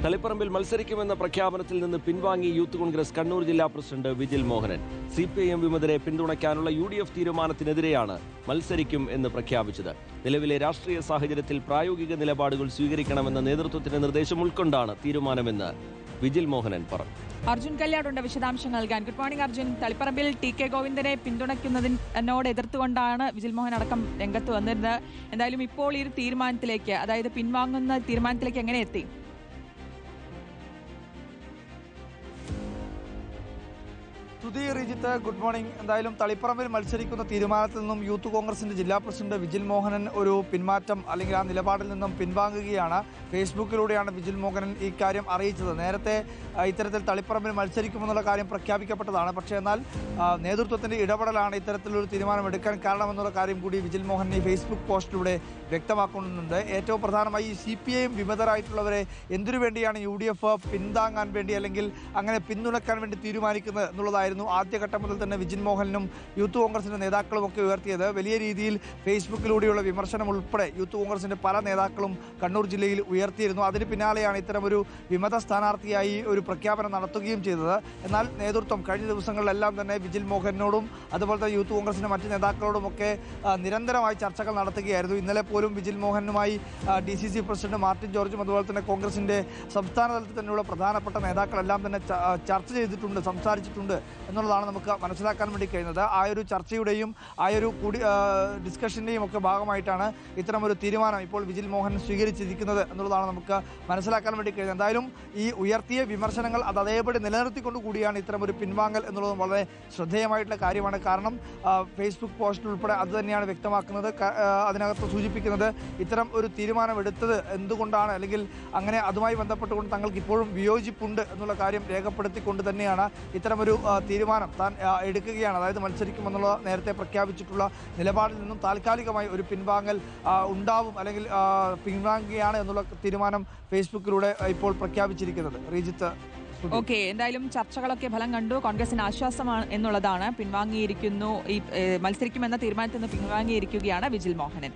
തളിപ്പറമ്പിൽ മത്സരിക്കുമെന്ന പ്രഖ്യാപനത്തിൽ നിന്ന് പിൻവാങ്ങി യൂത്ത് കോൺഗ്രസ് കണ്ണൂർ ജില്ലാ president vigil Mohanan. CPIM വിമതരെ പിന്തുണയ്ക്കാനുള്ള UDF തീരുമാനത്തിനെതിരെയാണ് മത്സരിക്കും എന്ന് പ്രഖ്യാപിച്ചത്. നിലവിലെ രാഷ്ട്രീയ സാഹചര്യത്തിൽ പ്രായോഗിക നിലപാടുകൾ സ്വീകരിക്കണമെന്ന നേതൃത്വത്തിന്റെ നിർദ്ദേശം ഉൾക്കൊണ്ടാണ് തീരുമാനമെന്ന് വിജിൽ മോഹനൻ പറഞ്ഞു. അർജുൻ കല്യാടുണ്ട് വിശദാംശങ്ങൾ നൽകാൻ. Good morning Arjun. തളിപ്പറമ്പിൽ TK ഗോവിന്ദനെ പിന്തുണയ്ക്കുന്നതിനോട് എതിർത്തുകൊണ്ടാണ് വിജിൽ മോഹൻ അടക്കം രംഗത്ത് വന്നിരുന്നത്. എന്തായാലും ഇപ്പോൾ ഈ തീരുമാനത്തിലേക്ക്, അതായത് പിൻവാങ്ങുന്ന തീരുമാനത്തിലേക്ക് എങ്ങനെ എത്തി? Rijith, good morning. എന്തായാലും തളിപ്പറമ്പിൽ മത്സരിക്കുന്ന തീരുമാനത്തിൽ നിന്നും യൂത്ത് കോൺഗ്രസിന്റെ ജില്ലാ പ്രസിഡന്റ് വിജിൽ മോഹനൻ ഒരു പിന്മാറ്റം അല്ലെങ്കിൽ ആ നിലപാടിൽ നിന്നും പിൻവാങ്ങുകയാണ്. ഫേസ്ബുക്കിലൂടെയാണ് വിജിൽ മോഹനൻ ഈ കാര്യം അറിയിച്ചത്. നേരത്തെ ഇത്തരത്തിൽ തളിപ്പറമ്പിൽ മത്സരിക്കുമെന്നുള്ള കാര്യം പ്രഖ്യാപിക്കപ്പെട്ടതാണ്. പക്ഷേ എന്നാൽ നേതൃത്വത്തിന്റെ ഇടപെടലാണ് ഇത്തരത്തിലൊരു തീരുമാനമെടുക്കാൻ കാരണമെന്നുള്ള കാര്യം കൂടി വിജിൽ മോഹൻ ഈ ഫേസ്ബുക്ക് പോസ്റ്റിലൂടെ വ്യക്തമാക്കുന്നുണ്ട്. ഏറ്റവും പ്രധാനമായി CPIM വിമതരായിട്ടുള്ളവരെ എന്തിനു വേണ്ടിയാണ് UDF പിന്താങ്ങാൻ വേണ്ടി അല്ലെങ്കിൽ അങ്ങനെ പിന്തുണയ്ക്കാൻ വേണ്ടി തീരുമാനിക്കുന്നത് എന്നുള്ളതായിരുന്നു ആദ്യഘട്ടം മുതൽ തന്നെ വിജിൽ മോഹനും യൂത്ത് കോൺഗ്രസിന്റെ നേതാക്കളും ഒക്കെ ഉയർത്തിയത്. വലിയ രീതിയിൽ ഫേസ്ബുക്കിലൂടെയുള്ള വിമർശനം ഉൾപ്പെടെ യൂത്ത് കോൺഗ്രസിന്റെ പല നേതാക്കളും കണ്ണൂർ ജില്ലയിൽ ഉയർത്തിയിരുന്നു. അതിന് പിന്നാലെയാണ് ഇത്തരമൊരു വിമത സ്ഥാനാർത്ഥിയായി ഒരു പ്രഖ്യാപനം നടത്തുകയും ചെയ്തത്. എന്നാൽ നേതൃത്വം കഴിഞ്ഞ ദിവസങ്ങളിലെല്ലാം തന്നെ വിജിൽ മോഹനോടും അതുപോലെ തന്നെ യൂത്ത് കോൺഗ്രസിന്റെ മറ്റ് നേതാക്കളോടുമൊക്കെ നിരന്തരമായി ചർച്ചകൾ നടത്തുകയായിരുന്നു. ഇന്നലെ പോലും വിജിൽ മോഹനുമായി DCC പ്രസിഡന്റ് മാർട്ടിൻ ജോർജും അതുപോലെ തന്നെ കോൺഗ്രസിന്റെ സംസ്ഥാന തലത്തിൽ തന്നെയുള്ള പ്രധാനപ്പെട്ട നേതാക്കളെല്ലാം തന്നെ ചർച്ച ചെയ്തിട്ടുണ്ട്, സംസാരിച്ചിട്ടുണ്ട് എന്നുള്ളതാണ് നമുക്ക് മനസ്സിലാക്കാൻ വേണ്ടി കഴിയുന്നത്. ആ ഒരു ചർച്ചയുടെയും ആ ഒരു ഡിസ്കഷൻ്റെയും ഒക്കെ ഭാഗമായിട്ടാണ് ഇത്തരമൊരു തീരുമാനം ഇപ്പോൾ വിജിൽ മോഹൻ സ്വീകരിച്ചിരിക്കുന്നത് എന്നുള്ളതാണ് നമുക്ക് മനസ്സിലാക്കാൻ വേണ്ടി കഴിയുന്നത്. എന്തായാലും ഈ ഉയർത്തിയ വിമർശനങ്ങൾ അത് അതേപടി നിലനിർത്തിക്കൊണ്ട് കൂടിയാണ് ഇത്തരമൊരു പിൻവാങ്ങൽ എന്നുള്ളതും വളരെ ശ്രദ്ധേയമായിട്ടുള്ള കാര്യമാണ്. കാരണം ഫേസ്ബുക്ക് പോസ്റ്റിൽ ഉൾപ്പെടെ അത് തന്നെയാണ് വ്യക്തമാക്കുന്നത്. അതിനകത്ത് സൂചിപ്പിക്കുന്നത് ഇത്തരം ഒരു തീരുമാനമെടുത്തത് എന്തുകൊണ്ടാണ് അല്ലെങ്കിൽ അങ്ങനെ അതുമായി ബന്ധപ്പെട്ടുകൊണ്ട് തങ്ങൾക്ക് ഇപ്പോഴും വിയോജിപ്പുണ്ട് എന്നുള്ള കാര്യം രേഖപ്പെടുത്തിക്കൊണ്ട് തന്നെയാണ് ഇത്തരമൊരു തീരുമാനം താൻ എടുക്കുകയാണ്. അതായത് മത്സരിക്കുമെന്നുള്ള നേരത്തെ പ്രഖ്യാപിച്ചിട്ടുള്ള നിലപാടിൽ നിന്നും താൽക്കാലികമായി ഒരു പിൻവാങ്ങൽ ഉണ്ടാവും അല്ലെങ്കിൽ പിൻവാങ്ങുകയാണ് എന്നുള്ള തീരുമാനം ഫേസ്ബുക്കിലൂടെ ഇപ്പോൾ പ്രഖ്യാപിച്ചിരിക്കുന്നത്. റീജിത്ത്, ഓക്കെ, എന്തായാലും ചർച്ചകളൊക്കെ ഫലം കണ്ടു. കോൺഗ്രസിന് ആശ്വാസമാണ് എന്നുള്ളതാണ്. പിൻവാങ്ങിയിരിക്കുന്നു, ഈ മത്സരിക്കുമെന്ന തീരുമാനത്തിൽ നിന്ന് പിൻവാങ്ങിയിരിക്കുകയാണ് വിജിൽ മോഹനൻ.